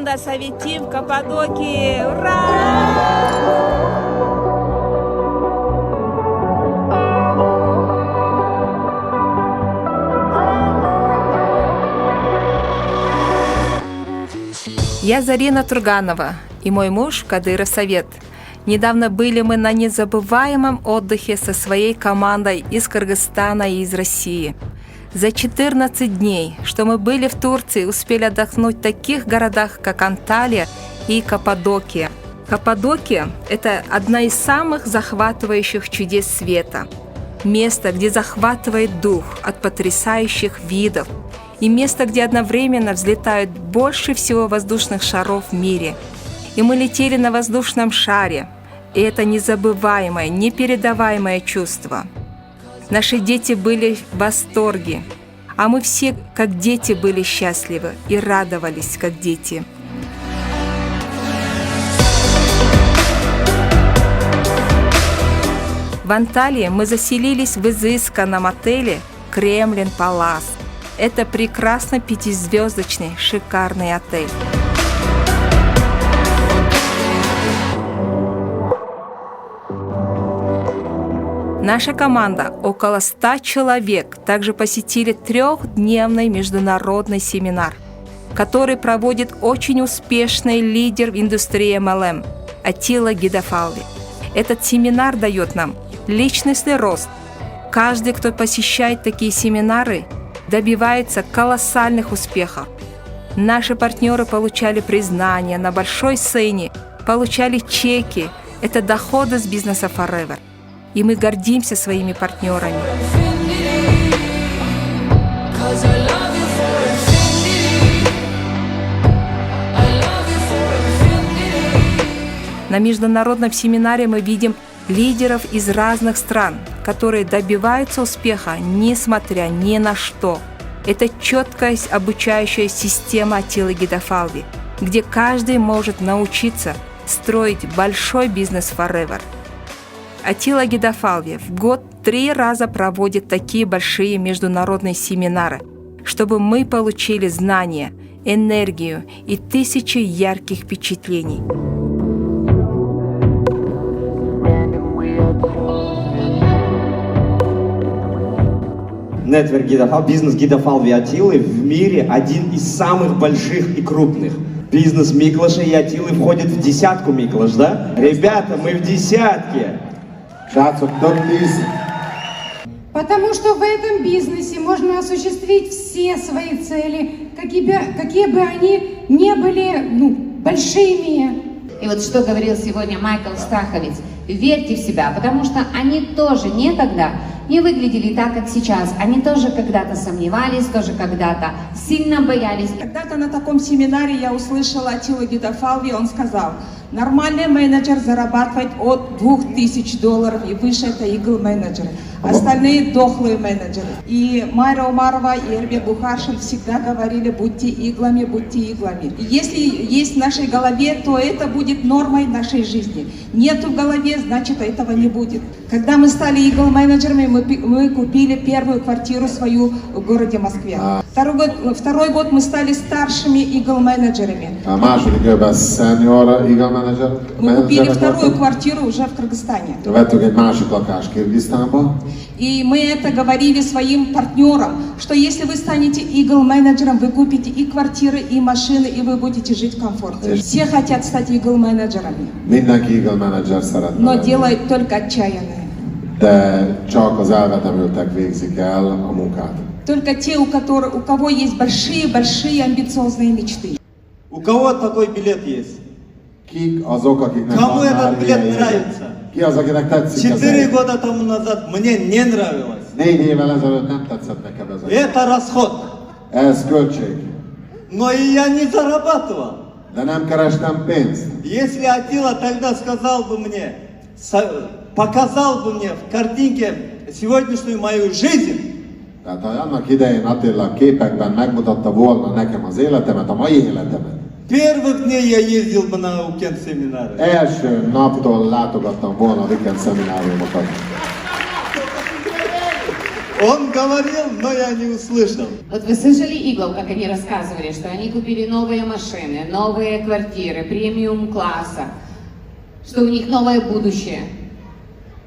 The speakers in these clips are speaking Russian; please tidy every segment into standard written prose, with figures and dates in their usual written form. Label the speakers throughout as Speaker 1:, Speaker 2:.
Speaker 1: команда Советим в Каппадокии. Ура!
Speaker 2: Я Зарина Турганова и мой муж Кадыров Совет. Недавно были мы на незабываемом отдыхе со своей командой из Кыргызстана и из России. За 14 дней, что мы были в Турции, успели отдохнуть в таких городах, как Анталия и Каппадокия. Каппадокия – это одна из самых захватывающих чудес света. Место, где захватывает дух от потрясающих видов. И место, где одновременно взлетают больше всего воздушных шаров в мире. И мы летели на воздушном шаре. И это незабываемое, непередаваемое чувство. Наши дети были в восторге. А мы все, как дети, были счастливы и радовались, как дети. В Анталии мы заселились в изысканном отеле «Кремлин Палас». Это прекрасно пятизвездочный, шикарный отель. Наша команда, около 100 человек, также посетили трехдневный международный семинар, который проводит очень успешный лидер в индустрии MLM Атилла Гидафалви. Этот семинар дает нам личностный рост. Каждый, кто посещает такие семинары, добивается колоссальных успехов. Наши партнеры получали признание на большой сцене, получали чеки. Это доходы с бизнеса Forever. И мы гордимся своими партнерами. На международном семинаре мы видим лидеров из разных стран, которые добиваются успеха, несмотря ни на что. Это четкая обучающая система Атиллы Гидафалви, где каждый может научиться строить большой бизнес Forever. Атилла Гидафалви в год 3 раза проводит такие большие международные семинары, чтобы мы получили знания, энергию и тысячи ярких впечатлений.
Speaker 3: Нетворк Гидафалви, бизнес Гидафалви Атиллы в мире один из самых больших и крупных. Бизнес Миклоша и Атиллы входит в десятку Миклош, да? Ребята, мы в десятке.
Speaker 4: Потому что в этом бизнесе можно осуществить все свои цели, какие бы они ни были большими.
Speaker 5: И вот что говорил сегодня Майкл Стаховец: верьте в себя, потому что они тоже некогда не выглядели так, как сейчас. Они тоже когда-то сомневались, тоже когда-то сильно боялись.
Speaker 1: Когда-то на таком семинаре я услышала Атиллу Гидафалви, он сказал: нормальный менеджер зарабатывает от $2000 и выше, это игл-менеджеры. Остальные дохлые менеджеры. И Майра Умарова и Эрбек Бухаршин всегда говорили: будьте иглами, будьте иглами. И если есть в нашей голове, то это будет нормой нашей жизни. Нету в голове, значит этого не будет. Когда мы стали игл-менеджерами, мы купили первую квартиру свою в городе Москве. Второй год мы стали старшими игл-менеджерами. Мы купили вторую квартиру уже в Кыргызстане. И мы это говорили своим партнерам, что если вы станете игл-менеджером, вы купите и квартиры, и машины, и вы будете жить в комфорте. Все хотят стать игл-менеджерами, но делают только отчаянные. Только те, у кого есть большие амбициозные мечты.
Speaker 3: У кого такой билет есть? Кому этот билет нравится? 4 года тому назад мне не нравилось. Это расход. Но и я не зарабатывал. Если Атилла тогда сказал бы мне, показал бы мне в картинке сегодняшнюю мою жизнь,
Speaker 6: tehát ha annak idején Attila képekben megmutatta volna nekem az életemet, a mai életemet.
Speaker 3: Первых дней я ездил бы на уикенд семинары.
Speaker 6: Első naptól látogattam volna a weekend szemináriumokat.
Speaker 3: Он говорил, но я не услышал.
Speaker 5: Вот вы слышали Иглов, как они рассказывали, что они купили новые машины, новые квартиры, премиум-класса, что у них новое будущее.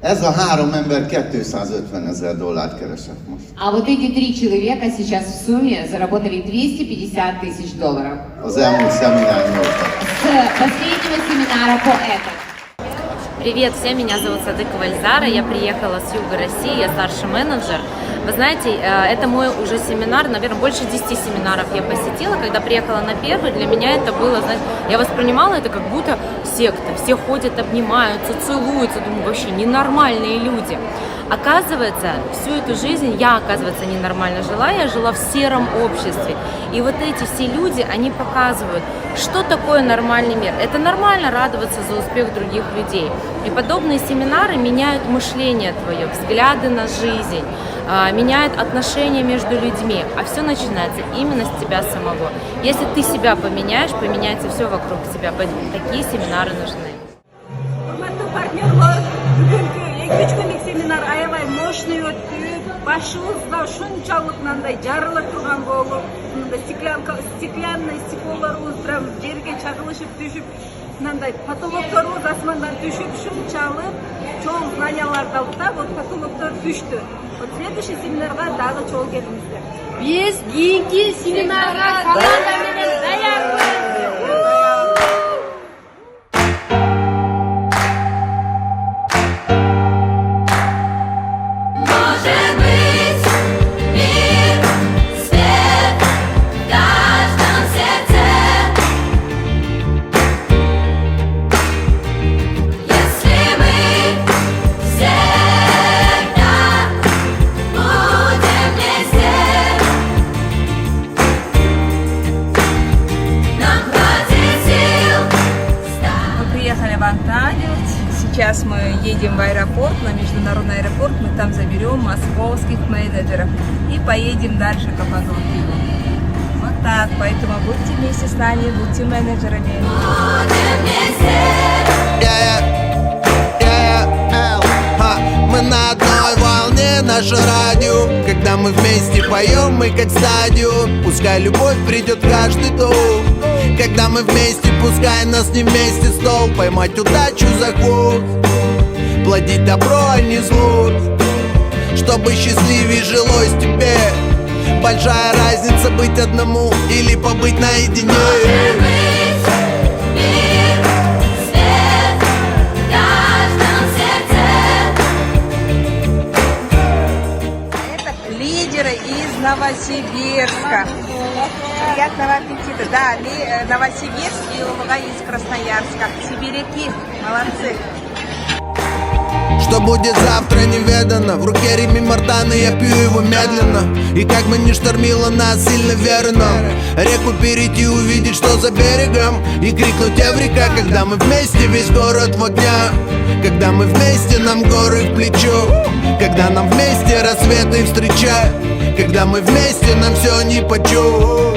Speaker 7: Ez a három ember $250,000 keresett most.
Speaker 5: А вот эти 3 человека сейчас в сумме заработали $250 тысяч.
Speaker 7: Az elmúlt szeminár óta.
Speaker 5: С последнего семинара по это.
Speaker 8: Привет всем, меня зовут Садыкова Эльзара, я приехала с юга России, я старший менеджер. Вы знаете, это мой уже семинар, наверное, больше 10 семинаров я посетила. Когда приехала на первый, для меня это было, знаете, я воспринимала это как будто секта. Все ходят, обнимаются, целуются, думаю, вообще ненормальные люди. Оказывается, всю эту жизнь я, оказывается, ненормально жила, я жила в сером обществе. И вот эти все люди, они показывают, что такое нормальный мир. Это нормально радоваться за успех других людей. И подобные семинары меняют мышление твое, взгляды на жизнь, меняют отношения между людьми. А все начинается именно с тебя самого. Если ты себя поменяешь, поменяется все вокруг тебя. Поэтому такие семинары нужны.
Speaker 9: Екі күндік семинар аябай мощный өтті. Башымызда шунчалық мынандай жарылып тұрған болып, мынандай стеклянный стеклоларымыз прям жерге чағылышып düşіп, мынандай потолокторымыз асмандан düşіп, шунчалық чоң знанияларды алды да, вот потолоктор düştü. Вот следующий семинарға дағы чоң келіңіздер.
Speaker 10: Biz кейінгі семинарға командамен даярбыз.
Speaker 2: Сейчас мы едем в аэропорт, на международный аэропорт, мы там заберем московских менеджеров и поедем дальше к Каппадокии. Вот так, поэтому будьте вместе с нами, будьте менеджерами.
Speaker 11: Мы на одной волне, наше радио. Когда мы вместе поем, мы как стадион. Пускай любовь придет в каждый дом. Когда мы вместе, пускай нас не вместе стол. Поймать удачу за хвост, плодить добро, а не зло. Чтобы счастливее жилось тебе. Большая разница быть одному или побыть наедине.
Speaker 2: Из Новосибирска. Приятного аппетита. Да, Новосибирск и Улуга из Красноярска. Сибиряки, молодцы.
Speaker 11: Что будет завтра, неведано. В руке Реми Мартана, я пью его медленно. И как бы ни штормило нас, сильно верно реку перейти, увидеть, что за берегом. И крикнуть Эврика, когда мы вместе, весь город в огнях. Когда мы вместе, нам горы в плечо. Когда нам вместе рассветы встречают. Когда мы вместе, нам все нипочем.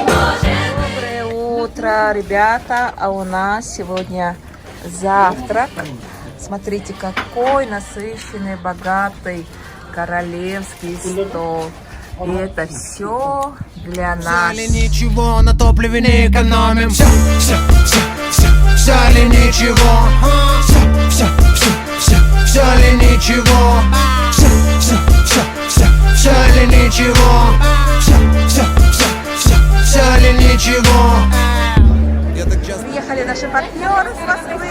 Speaker 2: Доброе утро, ребята. А у нас сегодня завтрак. Смотрите, какой насыщенный, богатый королевский стол. И это все для нас.
Speaker 11: Все ли ничего, на топливе не экономим. Все ли ничего. Все ли ничего. Все ли ничего. Все ли ничего.
Speaker 2: Приехали наши партнеры с Москвы.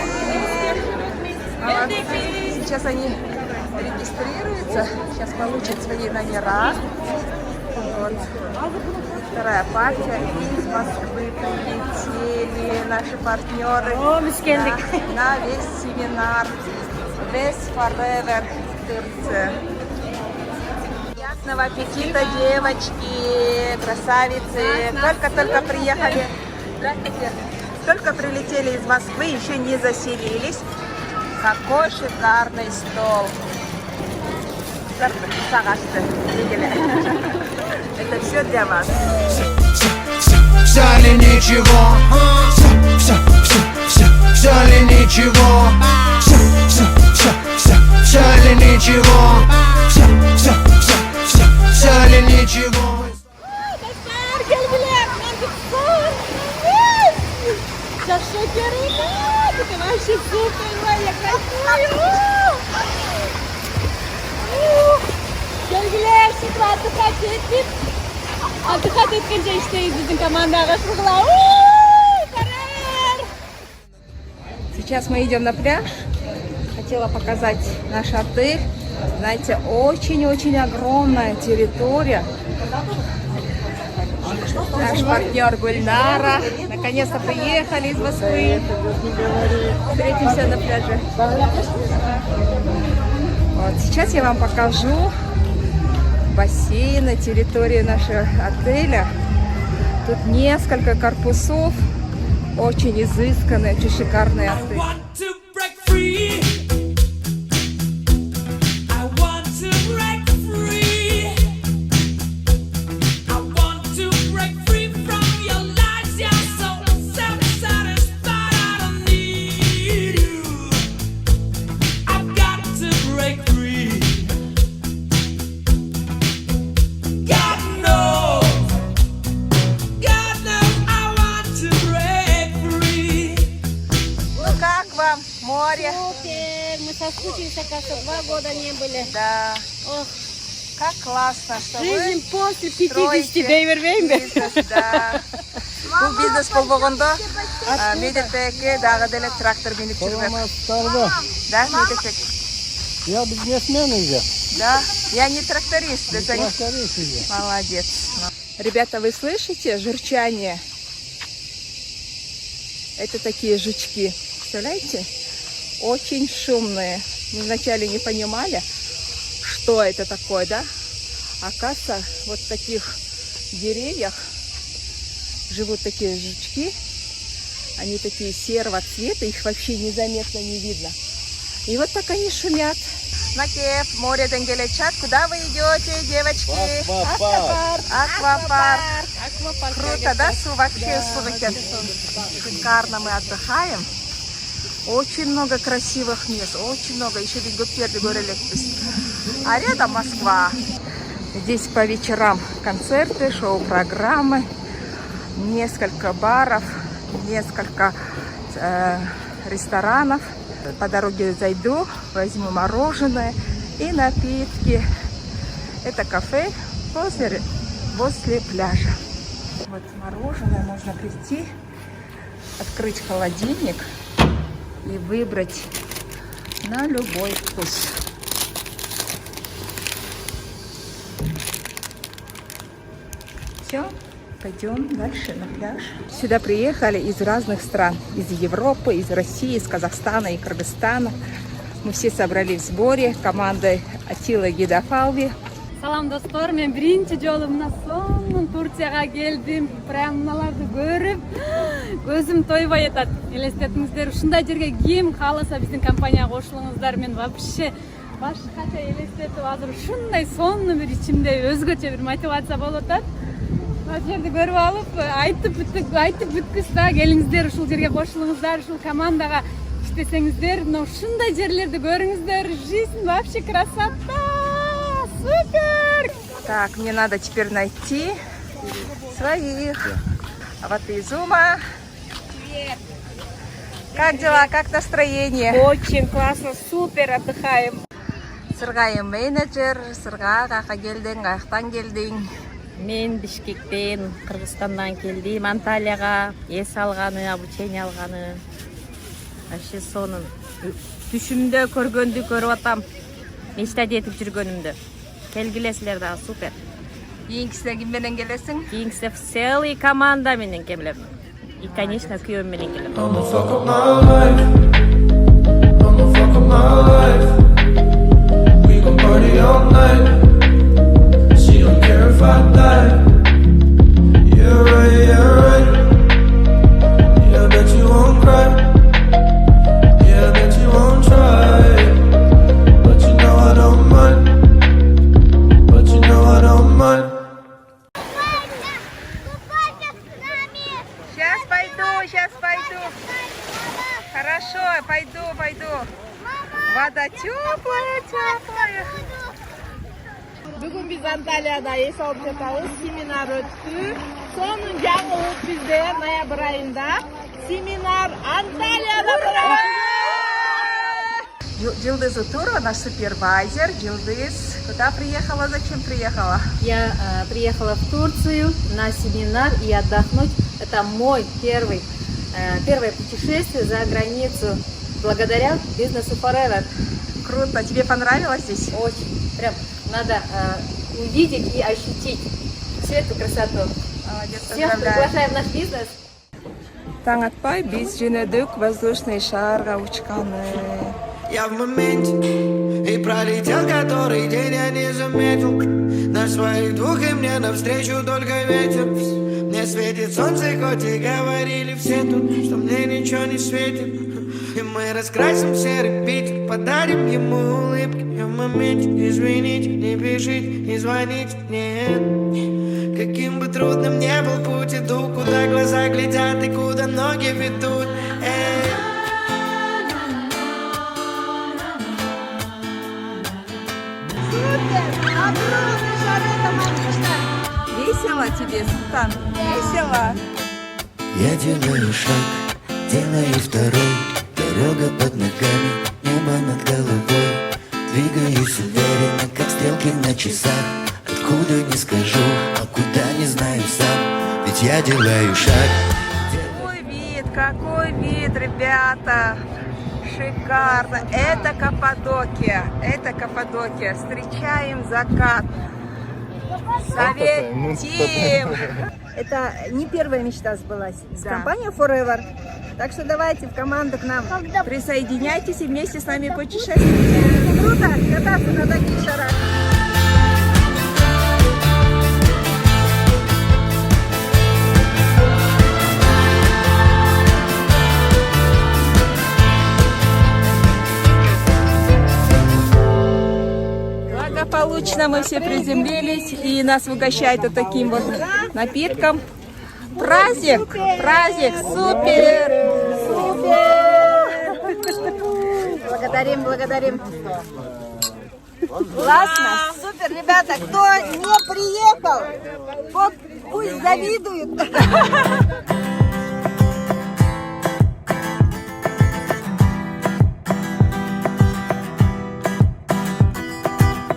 Speaker 2: Сейчас они регистрируются, сейчас получат свои номера. Вот. Вторая партия из Москвы прилетели наши партнеры на весь семинар Best Forever Турция. Приятного аппетита, девочки, красавицы. Только-только приехали. Здравствуйте. Только прилетели из Москвы, еще не заселились. Какой шикарный стол. Это все для вас.
Speaker 11: Все ли ничего. Все ли ничего. Все ли ничего.
Speaker 10: Отдыхать өткенше иштейбиз биздин командага кошулгула.
Speaker 2: Сейчас мы идем на пляж. Хотела показать наш отель. Знаете, очень-очень огромная территория. Наш партнер Гульнара. Наконец-то приехали из Москвы. Встретимся на пляже. Вот, сейчас я вам покажу бассейн на территории нашего отеля. Тут несколько корпусов. Очень изысканный, очень шикарный отель. Море.
Speaker 10: Супер! Мы соскучились, оказывается, 2 года не были.
Speaker 2: Да.
Speaker 10: Ох.
Speaker 2: Как классно, что
Speaker 10: Жизнь
Speaker 2: вы
Speaker 10: после 50
Speaker 2: строите
Speaker 10: бизнес,
Speaker 2: да. Бұл бизнес болғанда медетеке дағы деле трактор минип жүрмек. Да, медетек.
Speaker 12: Я бизнесмен уже.
Speaker 2: Да, я не тракторист.
Speaker 12: Тракторист уже.
Speaker 2: Молодец. Ребята, вы слышите журчание? Это такие жучки. Представляете? Очень шумные. Мы вначале не понимали, что это такое, да? Оказывается, вот в таких деревьях живут такие жучки. Они такие серого цвета, их вообще незаметно не видно. И вот так они шумят. Накеп, море Денгелечат. Куда вы идете, девочки?
Speaker 12: Аквапарк.
Speaker 2: Аквапарк. Круто, да? Вообще супер. Шикарно мы отдыхаем. Очень много красивых мест, очень много. Еще ведь Гуперди говорили. А рядом Москва. Здесь по вечерам концерты, шоу-программы, несколько баров, несколько ресторанов. По дороге зайду, возьму мороженое и напитки. Это кафе возле пляжа. Вот мороженое можно прийти, открыть холодильник и выбрать на любой вкус. Все, пойдем дальше на пляж. Сюда приехали из разных стран. Из Европы, из России, из Казахстана и Кыргызстана. Мы все собрались в сборе командой Атила Гидафалви.
Speaker 10: Салам достор, мен биринчи жолу мына сонун Турцияга келдим. Прям мыналарды көрүп, көзүм тойбой атат. Элестетиңиздер, ушундай жерге ким кааласа биздин компанияга кошулуңуздар. Мен вообще башкача элестетип, азыр ушундай сонун бир ичимде өзгөчө бир мотивация болуп атат. Ошол жерди көрүп алып, айтып бүткүс да, келиңиздер ушул жерге кошулуңуздар, ушул командага иштесеңиздер, мына ушундай жерлерди көрүңүздөр. Жизнь вообще красота! Супер!
Speaker 2: Так, мне надо теперь найти своих. А вот Изума.
Speaker 10: Привет!
Speaker 2: Как дела? Как настроение?
Speaker 10: Очень классно, супер, отдыхаем.
Speaker 2: Сыргайым менеджер, сырга каяка келдиң, каяктан келдиң?
Speaker 13: Мен Бишкектен, Кыргызстандан келдим, Анталияга эс алганы, обучение алганы. Вообще сонун түшүмдө көргөндү көрүп атам. Мечтать этип жүргөнүмдү. Келгилесилер дагы супер.
Speaker 2: Кийинкисине ким менен келесиң?
Speaker 13: Кийинкисине целый команда менен келем. И, конечно, күйөөм менен келем.
Speaker 2: Сейчас пойду. Хорошо, пойду. Вода теплая.
Speaker 10: Бүгүн биз Анталияда эс алып жатабыз. Семинар өттү. Сонун жаңы болуп бизде ноябрь айында семинар Анталияда болот.
Speaker 2: Джилдыз Утурова, наш супервайзер. Джилдыз, куда приехала, зачем приехала?
Speaker 14: Я приехала в Турцию на семинар и отдохнуть. Это мой первое путешествие за границу благодаря бизнесу Forever.
Speaker 2: Круто, тебе понравилось здесь?
Speaker 14: Очень. Прям надо увидеть и ощутить всю эту красоту.
Speaker 2: Молодец,
Speaker 14: Всех приглашаем в наш бизнес.
Speaker 2: Таң атпай, біз жөнедік воздушный шарға учканы.
Speaker 11: Я в моменте и пролетел который день, я не заметил. На своих двух и мне навстречу только ветер. Мне светит солнце, хоть и говорили все тут, что мне ничего не светит. И мы раскрасим серый Питер, подарим ему улыбки. Я в моменте, извините, не пишите, не звоните, нет. Каким бы трудным ни был путь, иду, куда глаза глядят и куда ноги ведут.
Speaker 2: Весело тебе, Султан? Весело.
Speaker 11: Я делаю шаг, делаю второй. Дорога под ногами, небо над головой. Двигаюсь уверенно, как стрелки на часах. Откуда не скажу, а куда не знаю сам. Ведь я делаю шаг.
Speaker 2: Какой вид, ребята! Шикарно! Это Каппадокия, Встречаем закат. Советим!
Speaker 15: Это не первая мечта сбылась. С компанией Forever. Так что давайте в команду к нам.
Speaker 2: Присоединяйтесь и вместе с нами путешествуйте.
Speaker 15: Круто кататься на таких шарах.
Speaker 2: Благополучно мы все приземлились, и нас угощают вот таким вот напитком. Праздник, супер!
Speaker 15: Благодарим. Классно, супер, ребята. Кто не приехал, вот пусть завидует.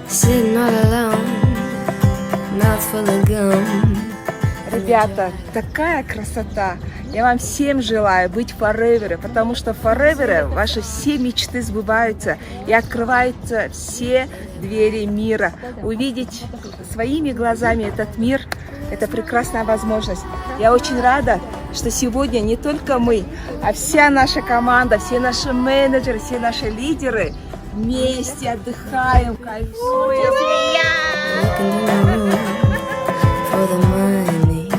Speaker 16: Sitting all alone, mouth full of gum.
Speaker 2: Ребята, такая красота! Я вам всем желаю быть Forever, потому что Forever ваши все мечты сбываются и открываются все двери мира. Увидеть своими глазами этот мир – это прекрасная возможность. Я очень рада, что сегодня не только мы, а вся наша команда, все наши менеджеры, все наши лидеры вместе отдыхаем, кайфуем.
Speaker 16: For the money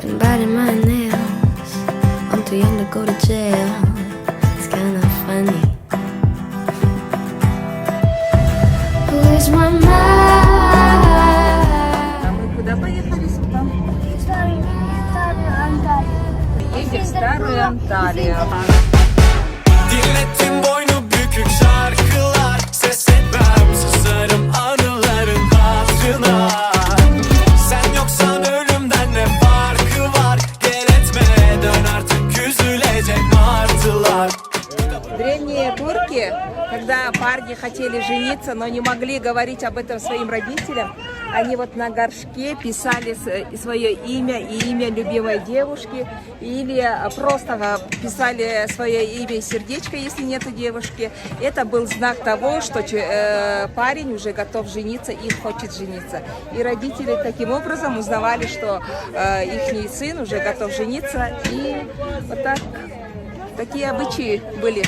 Speaker 16: and biting my nails. I'm too young to go to jail. It's kind of funny. Where's my mind?
Speaker 2: А мы куда поехали, Султан? Едем в Старую Анталию.
Speaker 11: Dinlettim boynu bükük şarkılar. Ses etmem, susarım anıların hatırına. Sen yoksan ölümden ne farkı var? Gel etme, dön artık üzülecek martılar.
Speaker 2: Древние турки, когда парни хотели жениться, но не могли говорить об этом своим родителям, они вот на горшке писали свое имя и имя любимой девушки, или просто писали свое имя и сердечко, если нету девушки. Это был знак того, что парень уже готов жениться и хочет жениться. И родители таким образом узнавали, что их сын уже готов жениться, и вот так. Такие обычаи были.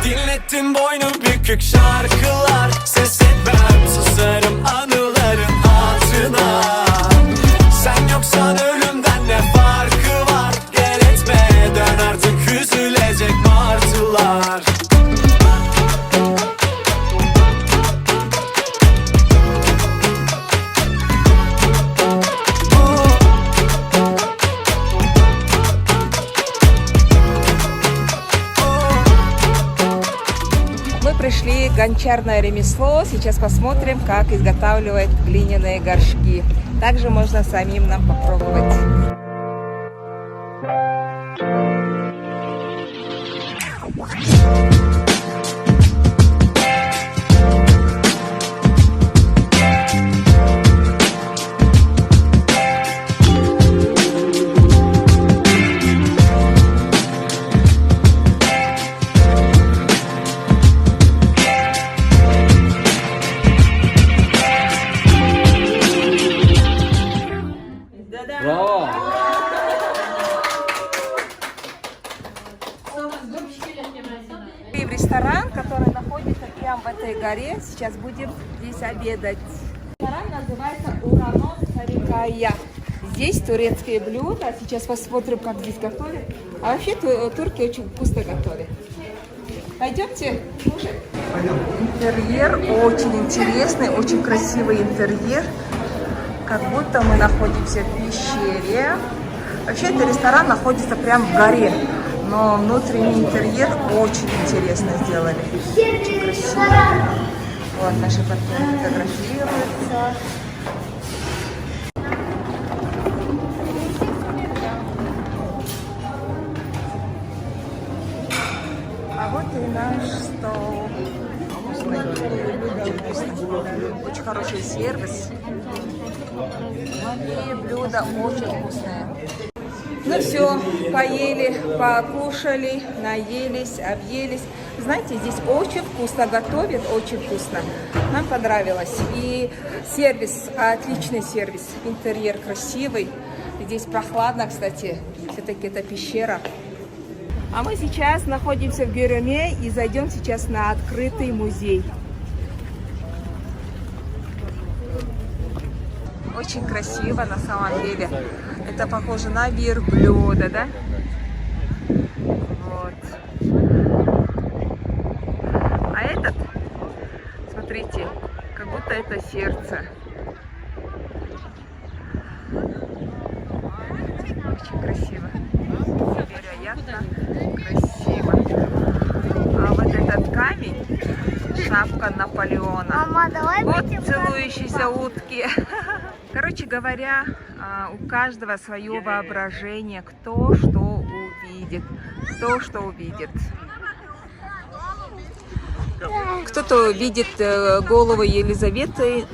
Speaker 11: Dinlettim boynu bükük şarkılar. Ses etmem, susarım anıların hatırına. Sen yoksan ölümden ne farkı var? Gel etme, dön artık üzülecek martılar.
Speaker 2: Пришли гончарное ремесло. Сейчас посмотрим, как изготавливают глиняные горшки. Также можно самим нам попробовать. горе. Сейчас будем здесь обедать. Ресторан называется Уранос Сарикая. Здесь турецкие блюда. Сейчас посмотрим, как здесь готовят. А вообще турки очень вкусно готовят. Пойдемте кушать. Интерьер очень интересный, очень красивый интерьер. Как будто мы находимся в пещере. Вообще, этот ресторан находится прямо в горе. Но внутренний интерьер очень интересно сделали. Очень красиво. Вот наши партнеры фотографируются. А вот и наш стол. Вкусный. Очень вкусный. Очень хороший сервис. И блюда очень вкусные. Ну все, поели, покушали, наелись, объелись. Знаете, здесь очень вкусно готовят, очень вкусно. Нам понравилось. И сервис, отличный сервис. Интерьер красивый. Здесь прохладно, кстати. Все-таки это пещера. А мы сейчас находимся в Гюреме и зайдем сейчас на открытый музей. Очень красиво на самом деле. Это похоже на верблюда, да? Вот. А этот, смотрите, как будто это сердце. Очень красиво. Невероятно красиво. А вот этот камень, шапка Наполеона.
Speaker 17: Мама, давай
Speaker 2: вот целующиеся утки. Короче говоря, у каждого свое воображение, кто что увидит, кто что увидит. Кто-то видит голову Елизаветы,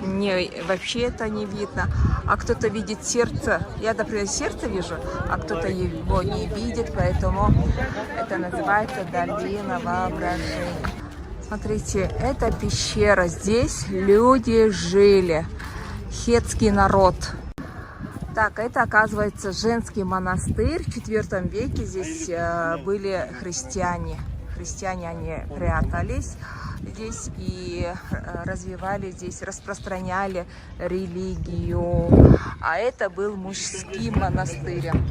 Speaker 2: вообще это не видно, а кто-то видит сердце. Я, например, сердце вижу, а кто-то его не видит, поэтому это называется долина воображения. Смотрите, это пещера, здесь люди жили. Хетский народ. Так, это оказывается женский монастырь. В IV веке здесь были христиане. Христиане, они прятались здесь и развивали здесь, распространяли религию. А это был мужским монастырем.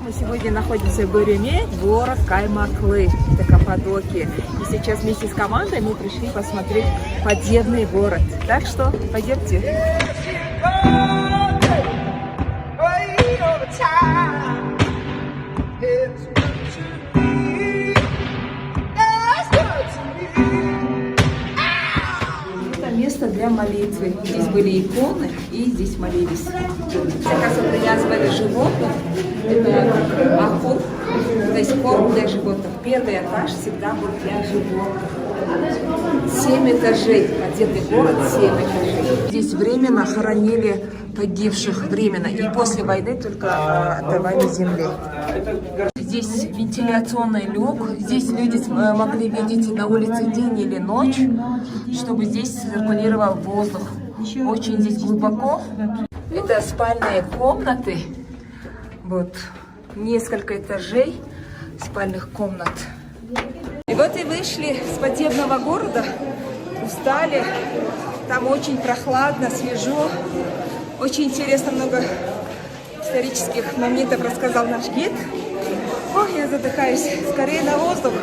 Speaker 2: Мы сегодня находимся в Гюреме, город Каймаклы, это Каппадокия. И сейчас вместе с командой мы пришли посмотреть подземный город. Так что пойдемте. Это место для молитвы. Здесь были иконы, и здесь молились. Как привязывали животных, это ахур, то есть корм для животных. Первый этаж всегда был для животных. 7 этажей, подземный город, 7 этажей. Здесь временно хоронили погибших, временно. И после войны только отрывали земли. Здесь вентиляционный люк. Здесь люди могли видеть на улице день или ночь, чтобы здесь циркулировал воздух. Очень здесь глубоко. Это спальные комнаты. Вот. Несколько этажей спальных комнат. И вот и вышли с подземного города. Устали. Там очень прохладно, свежо. Очень интересно, много исторических моментов рассказал наш гид. Ох, я задыхаюсь. Скорее на воздух.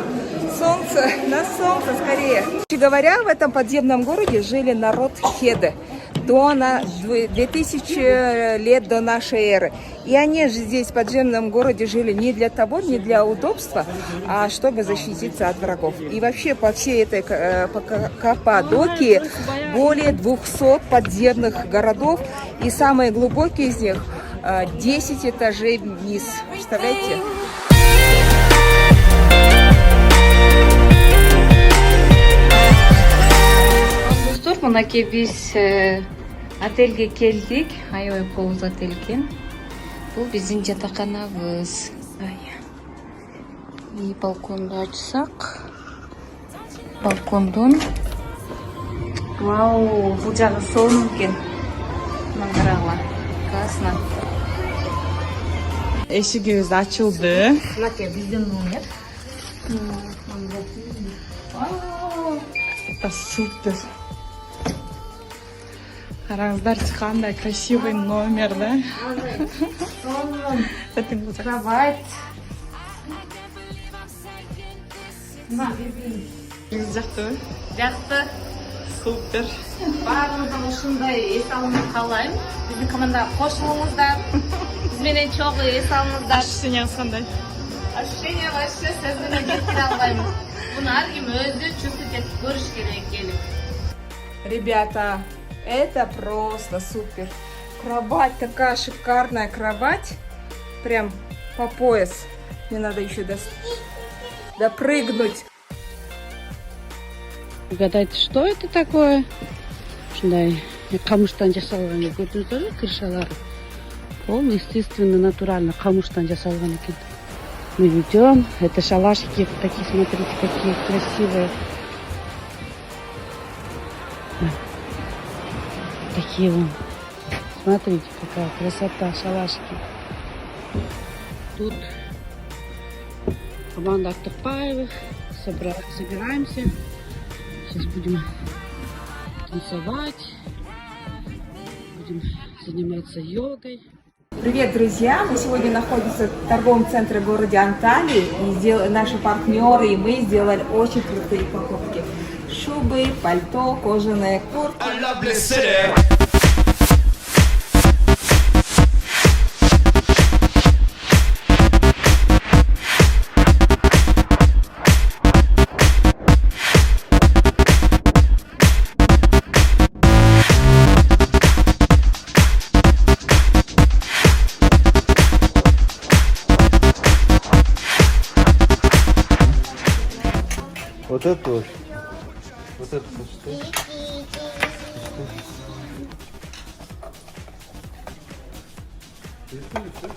Speaker 2: Солнце, на солнце, скорее. Говоря, в этом подземном городе жили народ Хеде. 2000 лет до нашей эры. И они же здесь, в подземном городе, жили не для того, не для удобства, а чтобы защититься от врагов. И вообще по всей этой Каппадокии более 200 подземных городов. И самые глубокие из них 10 этажей вниз. Представляете?
Speaker 18: Мынакей биз отельге келдик, аябай кооз отель экен. Бул биздин жатаканабыз. И балконду ачсак, балкондон вау, бул жагы сонун экен. Мына карагыла, классно.
Speaker 17: Eşigimiz açıldı.
Speaker 5: Bizden номер.
Speaker 17: Это супер. Қараңыздар, қандай красивый номер, да?
Speaker 5: Кровать.
Speaker 17: Жақты.
Speaker 5: Жақсы.
Speaker 17: Супер.
Speaker 5: Барлығын ушундай эс алууну каалайм. Биздин командаға кошулуңуздар. Биз менен чогуу эс алыңыздар.
Speaker 17: Ощущениеңиз қандай?
Speaker 5: Ощущение вообще сөз менен жеткире албайм. Буну ар ким өзү чувствовать этип көрүш керек келип.
Speaker 2: Ребята, это просто супер. Кровать, такая шикарная кровать. Прям по пояс. Мне надо еще допрыгнуть.
Speaker 19: Угадайте, что это такое? Ушундай камыштан жасалган көрдүңүздөрбү, крышалары. Полный, естественно, натурально камыштан жасалган экен. Мы идем, это шалашики такие, смотрите, какие красивые. Такие вон. Смотрите, какая красота, шалашики. Тут команда Актыкпаевых. Собираемся. Сейчас будем танцевать. Будем заниматься йогой.
Speaker 2: Привет, друзья! Мы сегодня находимся в торговом центре города Анталии. И наши партнеры и мы сделали очень крутые покупки. Шубы, пальто, кожаные куртки.
Speaker 20: Вот это тоже. Вот это что?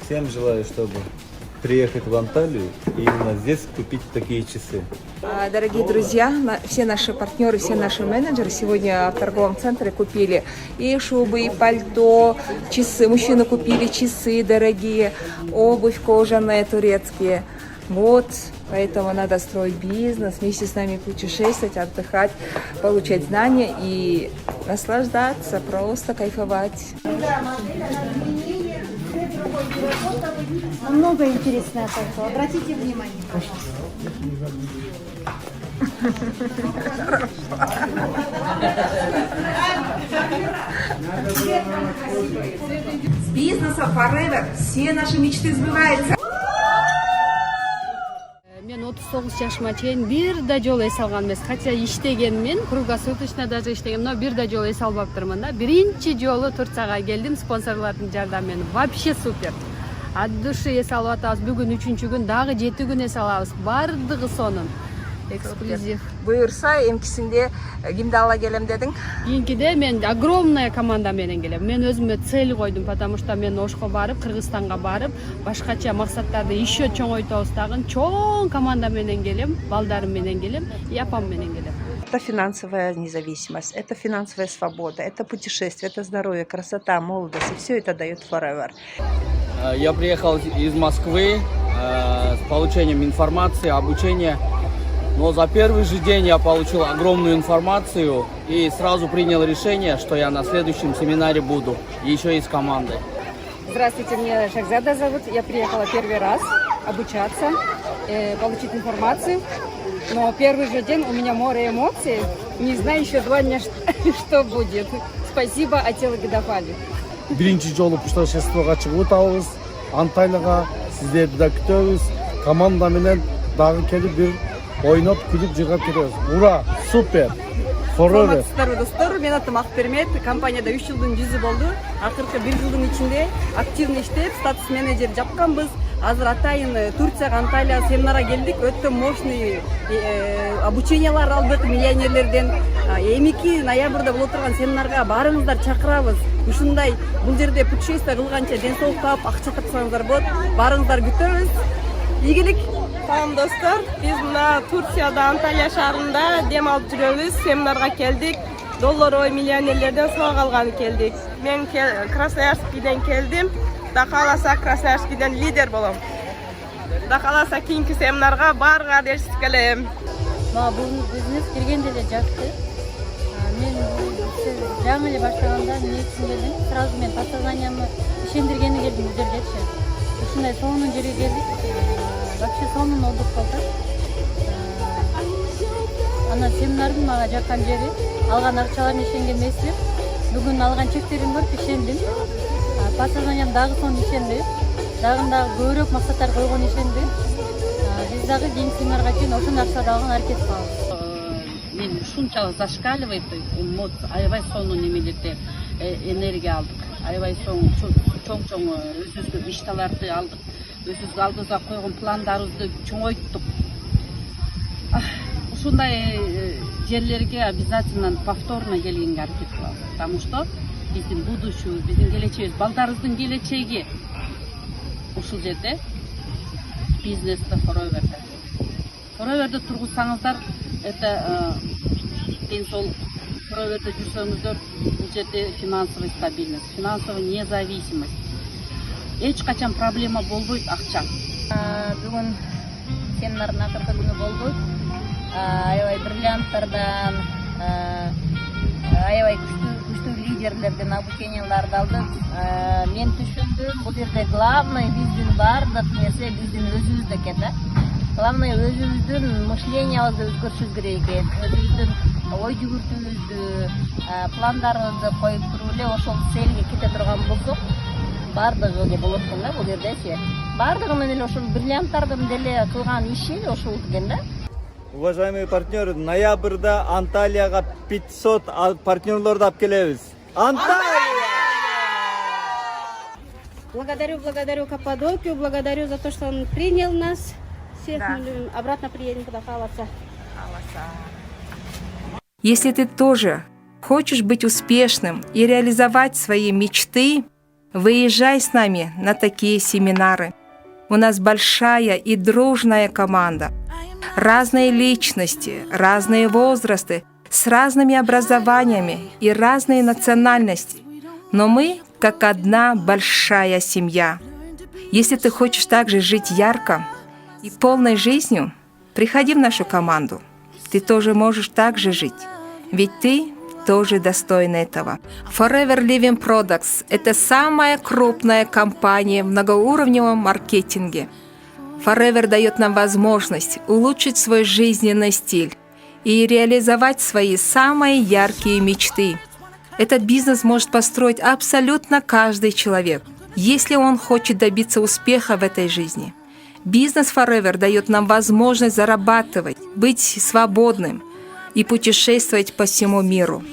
Speaker 20: Всем желаю, чтобы приехать в Анталию и именно здесь купить такие часы.
Speaker 2: Дорогие друзья, все наши партнеры, все наши менеджеры сегодня в торговом центре купили и шубы, и пальто, часы. Мужчины купили часы дорогие, обувь кожаная, турецкие. Вот, поэтому надо строить бизнес, вместе с нами путешествовать, отдыхать, получать знания и наслаждаться, просто кайфовать.
Speaker 4: Много интересное пальто. Обратите внимание.
Speaker 2: С бизнесом Forever все наши мечты сбываются.
Speaker 10: Мен 39 жашыма чейин бир да жолу эс алган эмес. Хотя иштегенмин, круглосуточно даже иштегенмин, но бир да жолу эс албаптырмын да. Биринчи жолу Турцияга келдим спонсорлордун жардамы менен. Вообще супер. От души эс алып атабыз. Бүгүн 3-чү күн, дагы 7 күн эс алабыз. Бардыгы сонун. Эксклюзив.
Speaker 2: Буюрса, эмкисинде кимди ала келем дедиң?
Speaker 10: Кийинкиде мен огромная команда менен келем. Мен өзүмө цель койдум, потому что мен Ошко барып, Кыргызстанга барып, башкача максаттарды еще чоңойтобуз дагы. Чоң команда менен келем, балдарым менен келем, и апам менен келем.
Speaker 21: Это финансовая независимость, это финансовая свобода, это путешествие, это здоровье, красота, молодость. И все это дает Forever.
Speaker 22: Я приехал из Москвы с получением информации, обучения. Но за первый же день я получил огромную информацию и сразу принял решение, что я на следующем семинаре буду, еще и с командой.
Speaker 23: Здравствуйте, меня Шахзада зовут. Я приехала первый раз обучаться, получить информацию. Но первый же день у меня море эмоций. Не знаю еще 2 дня, что будет. Спасибо Атила Гидафали.
Speaker 12: Биринчи жолу путешествиеге чыгып атабыз. Анталияга сиздерди да күтөбүз. Команда менен дагы келип бир ойноп күлүп жыга кетебиз. Ура! Супер! Forever!
Speaker 23: Саламатсыздарбы достор, мен атым Акпермет. Компанияда 3 жылдын жүзү болду. Акыркы 1 жылдын ичинде активный иштеп, статус менеджер жапканбыз. Азыр атайын Турцияга, Анталия семинарга келдик. Өтө мощный обучениялар алдык миллионерлерден. 2 ноябрда боло турган семинарга барыңыздар, чакырабыз. Ушундай бул жерде путешествие кылганча ден соолук таап, акча тапсаңыздар болот. Барыңыздар, күтөбүз. Ийгилик.
Speaker 24: Салам достор, биз мына Турцияда Анталия шаарында дем алып жүрөбүз. Семинарга келдик. Доллар ой миллионерлерден сабак алганы келдик. Мен Красноярскіден келдим. Құда қаласа Красноярскіден лидер болам. Құда қаласа кейінгі семинарға барға дешіп келем.
Speaker 10: Бұл бизнес келгенде де жақсы. Мен жаңы эле баштаганда эмне түсүнбөдүм. Сразу мен подсознаниямды ишендиргени келдим бұл жерге. Ушундай сонун жерге келдик. Вообще сонун олдук болду. Ана семинардын мага жаккан жери алган акчаларын ишенген эмесмин. Бүгүн алган чектерин көрүп ишендим. Подсознаниям дагы сонун ишенди. Дагы көбүрөөк максаттар койгон ишенди. Биз дагы кийинки семинарга чейин ошондой акчаларды алган аракет кылабыз.
Speaker 19: Мен ушунчалык зашкаливает эмоция, аябай сонун немелерде энергия алдык. Аябай чоң өзүбүздүн мечталарды алдык. Өзүбүздүн алдыбызга койгон пландарыбызды чоңойттук. Ушундай жерлерге обязательно повторно келгенге аракет кылабыз. Потому что биздин будущебиз, биздин келечегибиз, балдарыбыздын келечеги ушул жерде бизнесте Forever'де. Forever'де тургузсаңыздар, это ден соолук. Forever'де жүрсөңүздөр, бул жерде финансовый стабильность, финансовый независимость. Эч качан проблема болбойт акча.
Speaker 14: Бүгүн семинардын акыркы күнү болду. Аябай бриллианттардан, аябай күчтүү лидерлерден обученияларды алдык. Мен түшүндүм, бул жерде главный биздин бардык нерсе биздин өзүбүздө экен да. Главный өзүбүздүн мышлениябызды өзгөртүшүбүз керек экен. Өзүбүздүн ой жүгүртүүбүздү, пландарыбызды коюп туруп эле ошол целге кете турган болсок, бардыгы эле болот экен да бул жерде. Бардыгы менен эле ошол бриллианттардын деле кылган иши ошол экен да.
Speaker 20: Уважаемые партнеры, ноябрьда Анталияга 500 партнерлорду алып келебиз. Анталия!
Speaker 10: Благодарю Каппадокию, благодарю за то, что он принял нас. Всех мы любим. Обратно приедем, куда халаса.
Speaker 2: Если ты тоже хочешь быть успешным и реализовать свои мечты, выезжай с нами на такие семинары. У нас большая и дружная команда. Разные личности, разные возрасты, с разными образованиями и разные национальности. Но мы как одна большая семья. Если ты хочешь также жить ярко и полной жизнью, приходи в нашу команду. Ты тоже можешь так же жить, ведь ты тоже достоин этого. Forever Living Products – это самая крупная компания в многоуровневом маркетинге. Forever дает нам возможность улучшить свой жизненный стиль и реализовать свои самые яркие мечты. Этот бизнес может построить абсолютно каждый человек, если он хочет добиться успеха в этой жизни. Бизнес Forever дает нам возможность зарабатывать, быть свободным и путешествовать по всему миру.